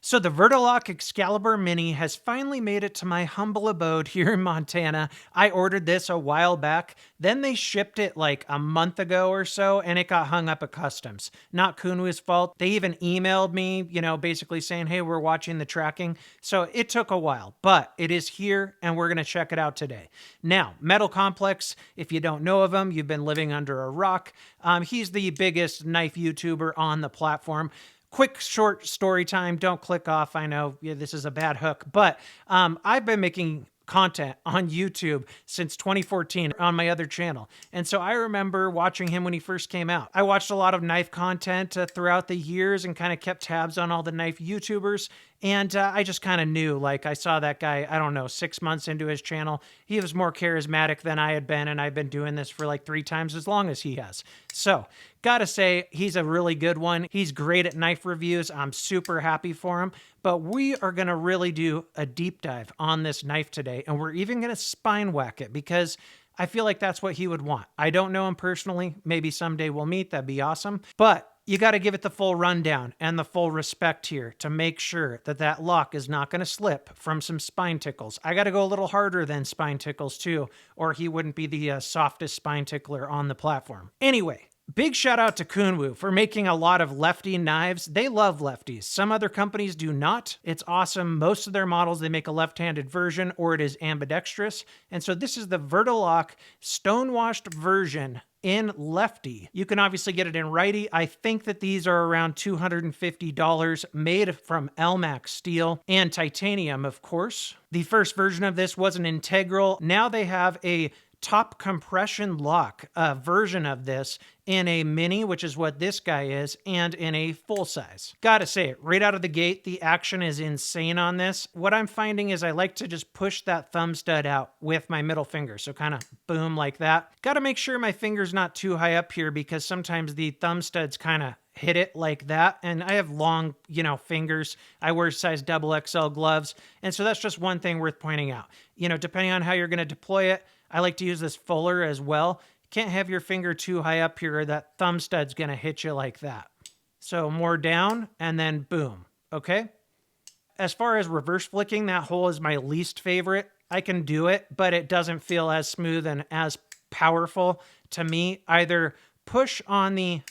So the Verta Excalibur Mini has finally made it to my humble abode here in Montana. I ordered this a while back, then they shipped it like a month ago or so, and it got hung up at customs. Not Kunwu's fault. They even emailed me, basically saying, hey, we're watching the tracking. So it took a while, but it is here, and we're going to check it out today. Now, Metal Complex, if you don't know of him, you've been living under a rock. He's the biggest knife YouTuber on the platform. Quick, short story time. Don't click off. I know this is a bad hook, but I've been making content on YouTube since 2014 on my other channel. And so I remember watching him when he first came out. I watched a lot of knife content throughout the years and kind of kept tabs on all the knife YouTubers. And I just kind of knew, like, I saw that guy, I don't know, 6 months into his channel. He was more charismatic than I had been, and I've been doing this for like 3 times as long as he has. So, gotta say, he's a really good one. He's great at knife reviews. I'm super happy for him. But we are gonna really do a deep dive on this knife today, and we're even gonna spine whack it because I feel like that's what he would want. I don't know him personally. Maybe someday we'll meet. That'd be awesome. But you got to give it the full rundown and the full respect here to make sure that that lock is not going to slip from some spine tickles. I got to go a little harder than spine tickles too, or he wouldn't be the softest spine tickler on the platform. Anyway, big shout out to Kunwu for making a lot of lefty knives. They love lefties. Some other companies do not. It's awesome. Most of their models, they make a left-handed version or it is ambidextrous. And so this is the Verta stonewashed version in lefty. You can obviously get it in righty. I think that these are around $250, made from Elmax steel and titanium, of course. The first version of this was an integral. Now they have a top compression lock version of this in a mini, which is what this guy is, and in a full size. Gotta say it, right out of the gate, the action is insane on this. What I'm finding is I like to just push that thumb stud out with my middle finger. So kind of boom like that. Gotta make sure my finger's not too high up here because sometimes the thumb studs kind of hit it like that. And I have long, fingers. I wear size XXL gloves. And so that's just one thing worth pointing out. Depending on how you're going to deploy it, I like to use this fuller as well. Can't have your finger too high up here or that thumb stud's going to hit you like that. So more down and then boom. Okay. As far as reverse flicking, that hole is my least favorite. I can do it, but it doesn't feel as smooth and as powerful to me. Either push on the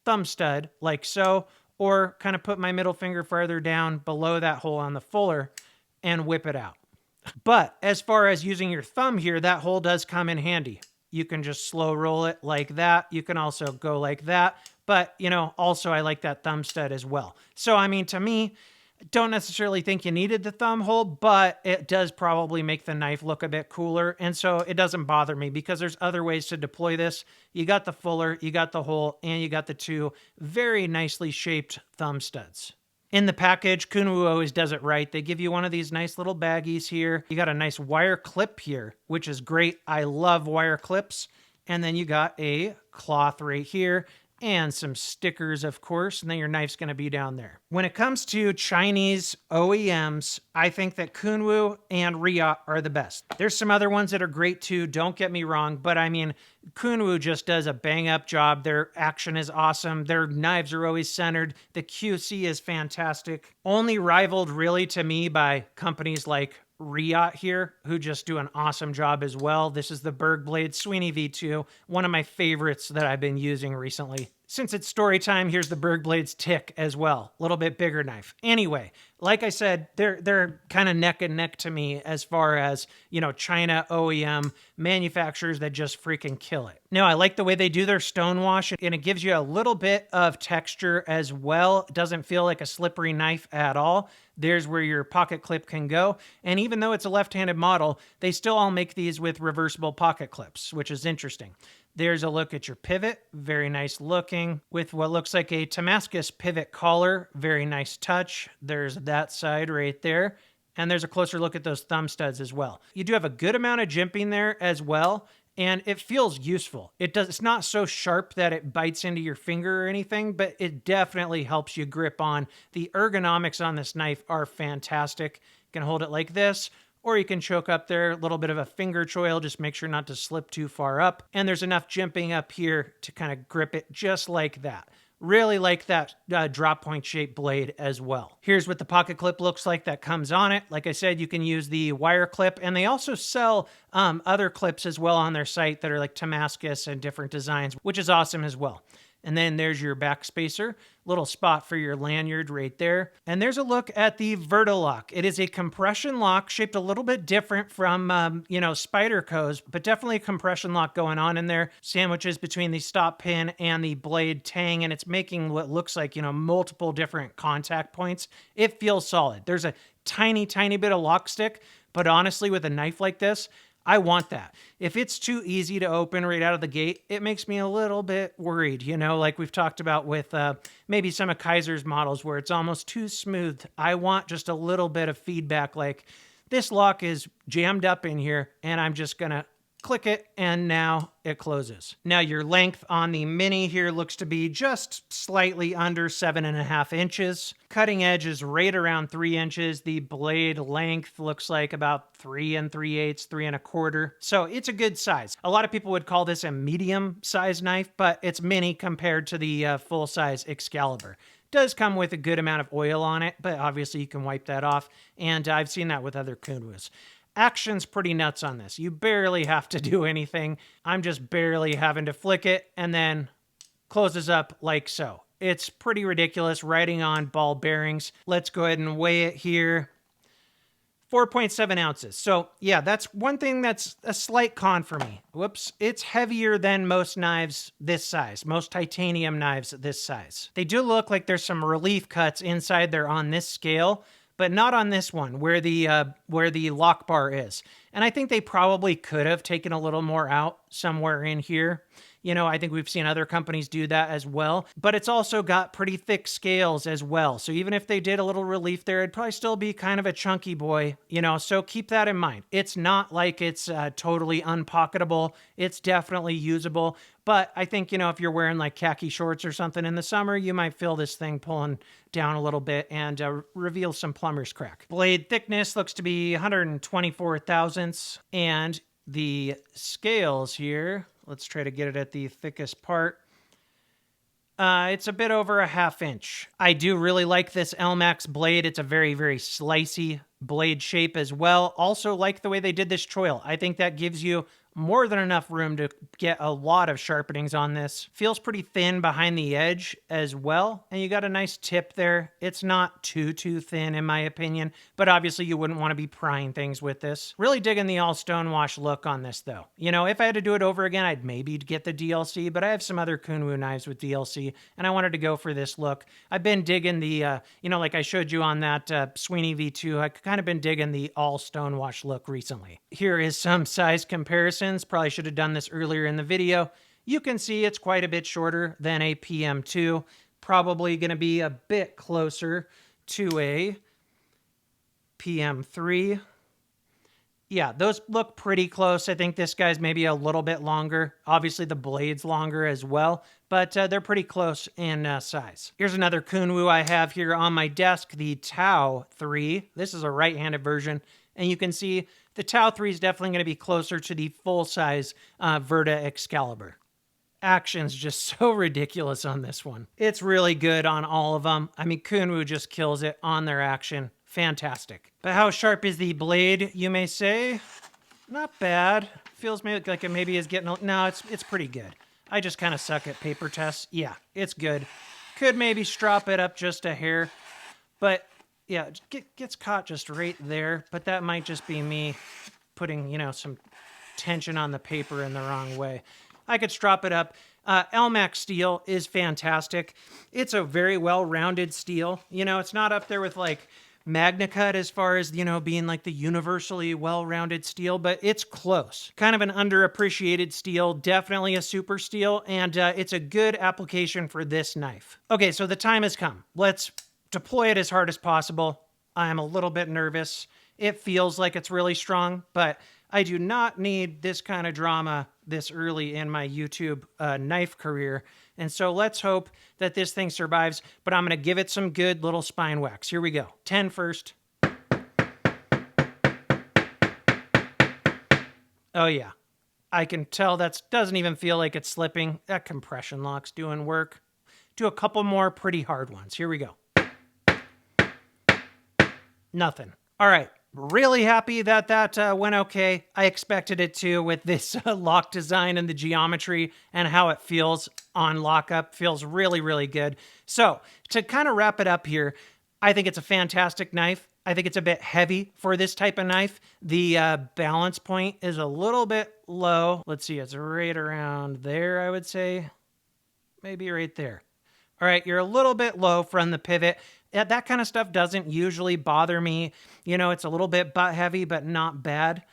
thumb stud like so, or kind of put my middle finger farther down below that hole on the fuller and whip it out. But as far as using your thumb here, that hole does come in handy. You can just slow roll it like that. You can also go like that. But, also I like that thumb stud as well. So, to me, don't necessarily think you needed the thumb hole, but it does probably make the knife look a bit cooler. And so it doesn't bother me because there's other ways to deploy this. You got the fuller, you got the hole, and you got the 2 very nicely shaped thumb studs. In the package, Kunwu always does it right. They give you one of these nice little baggies here. You got a nice wire clip here, which is great. I love wire clips. And then you got a cloth right here and some stickers, of course, and then your knife's going to be down there. When it comes to Chinese OEMs, I think that Kunwu and Ria are the best. There's some other ones that are great too, don't get me wrong, but Kunwu just does a bang-up job. Their action is awesome. Their knives are always centered. The QC is fantastic. Only rivaled really to me by companies like Ria here, who just do an awesome job as well. This is the Bergblade Sweeney V2, one of my favorites that I've been using recently. Since it's story time, here's the Bergblade's Tick as well. A little bit bigger knife. Anyway, like I said, they're kind of neck and neck to me as far as, China OEM manufacturers that just freaking kill it. Now, I like the way they do their stonewash, and it gives you a little bit of texture as well. It doesn't feel like a slippery knife at all. There's where your pocket clip can go. And even though it's a left-handed model, they still all make these with reversible pocket clips, which is interesting. There's a look at your pivot, very nice looking, with what looks like a Damascus pivot collar, very nice touch. There's that side right there. And there's a closer look at those thumb studs as well. You do have a good amount of jimping there as well, and it feels useful. It's not so sharp that it bites into your finger or anything, but it definitely helps you grip on. The ergonomics on this knife are fantastic. You can hold it like this, or you can choke up there, a little bit of a finger choil, just make sure not to slip too far up. And there's enough jimping up here to kind of grip it just like that. Really like that drop point shaped blade as well. Here's what the pocket clip looks like that comes on it. Like I said, you can use the wire clip, and they also sell other clips as well on their site that are like Damascus and different designs, which is awesome as well. And then there's your back spacer, little spot for your lanyard right there. And there's a look at the Verta lock. It is a compression lock shaped a little bit different from, Spyderco's, but definitely a compression lock going on in there. Sandwiches between the stop pin and the blade tang, and it's making what looks like, multiple different contact points. It feels solid. There's a tiny, tiny bit of lock stick, but honestly, with a knife like this, I want that. If it's too easy to open right out of the gate, it makes me a little bit worried, like we've talked about with maybe some of Kaiser's models where it's almost too smooth. I want just a little bit of feedback, like this lock is jammed up in here and I'm just gonna click it, and now it closes. Now your length on the Mini here looks to be just slightly under 7.5 inches. Cutting edge is right around 3 inches. The blade length looks like about 3 3/8, 3 1/4. So it's a good size. A lot of people would call this a medium size knife, but it's mini compared to the full size Excalibur. Does come with a good amount of oil on it, but obviously you can wipe that off. And I've seen that with other Kunwus. Action's pretty nuts on this. You barely have to do anything. I'm just barely having to flick it and then closes up like so. It's pretty ridiculous, riding on ball bearings. Let's go ahead and weigh it here. 4.7 ounces. So yeah, that's one thing that's a slight con for me. Whoops. It's heavier than most knives this size, most titanium knives this size. They do look like there's some relief cuts inside there on this scale, but not on this one where the lock bar is. And I think they probably could have taken a little more out somewhere in here. I think we've seen other companies do that as well, but it's also got pretty thick scales as well. So even if they did a little relief there, it'd probably still be kind of a chunky boy, so keep that in mind. It's not like it's totally unpocketable. It's definitely usable. But I think, if you're wearing like khaki shorts or something in the summer, you might feel this thing pulling down a little bit and reveal some plumber's crack. Blade thickness looks to be 124 thousandths. And the scales here, let's try to get it at the thickest part. It's a bit over a 1/2 inch. I do really like this Elmax blade. It's a very, very slicey blade shape as well. Also like the way they did this choil. I think that gives you more than enough room to get a lot of sharpenings on this. Feels pretty thin behind the edge as well. And you got a nice tip there. It's not too thin in my opinion, but obviously you wouldn't want to be prying things with this. Really digging the all stonewash look on this though. If I had to do it over again, I'd maybe get the DLC, but I have some other Kunwu knives with DLC and I wanted to go for this look. I've been digging the, like I showed you on that Sweeney V2, I've kind of been digging the all stonewash look recently. Here is some size comparison. Probably should have done this earlier in the video. You can see it's quite a bit shorter than a PM2. Probably going to be a bit closer to a PM3. Yeah, those look pretty close. I think this guy's maybe a little bit longer. Obviously, the blade's longer as well, but they're pretty close in size. Here's another Kunwu I have here on my desk, the Tau 3. This is a right-handed version, and you can see the Tau 3 is definitely going to be closer to the full-size Verta Excalibur. Action's just so ridiculous on this one. It's really good on all of them. I mean, Kunwu just kills it on their action. Fantastic. But how sharp is the blade, you may say? Not bad. Feels like it maybe is getting... No, it's pretty good. I just kind of suck at paper tests. Yeah, it's good. Could maybe strop it up just a hair, but... yeah, it gets caught just right there, but that might just be me putting, some tension on the paper in the wrong way. I could strop it up. Elmax steel is fantastic. It's a very well-rounded steel. It's not up there with like MagnaCut as far as, being like the universally well-rounded steel, but it's close. Kind of an underappreciated steel, definitely a super steel, and it's a good application for this knife. Okay, so the time has come. Let's deploy it as hard as possible. I'm a little bit nervous. It feels like it's really strong, but I do not need this kind of drama this early in my YouTube knife career. And so let's hope that this thing survives, but I'm going to give it some good little spine wax. Here we go. 10 first. Oh yeah. I can tell that doesn't even feel like it's slipping. That compression lock's doing work. Do a couple more pretty hard ones. Here we go. Nothing. All right. Really happy that that went okay. I expected it to with this lock design and the geometry and how it feels on lockup. Feels really, really good. So to kind of wrap it up here, I think it's a fantastic knife. I think it's a bit heavy for this type of knife. The balance point is a little bit low. Let's see, it's right around there, I would say. Maybe right there. All right, you're a little bit low from the pivot. That kind of stuff doesn't usually bother me. You know, it's a little bit butt heavy, but not bad.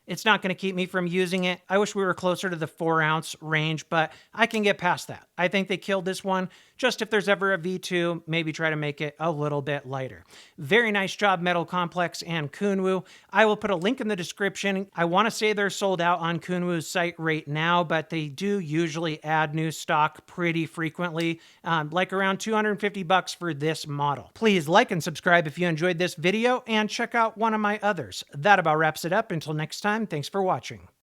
It's not going to keep me from using it. I wish we were closer to the 4-ounce range, but I can get past that. I think they killed this one. Just if there's ever a V2, maybe try to make it a little bit lighter. Very nice job, Metal Complex and Kunwu. I will put a link in the description. I want to say they're sold out on Kunwu's site right now, but they do usually add new stock pretty frequently, like around $250 for this model. Please like and subscribe if you enjoyed this video, and check out one of my others. That about wraps it up. Until next time, thanks for watching.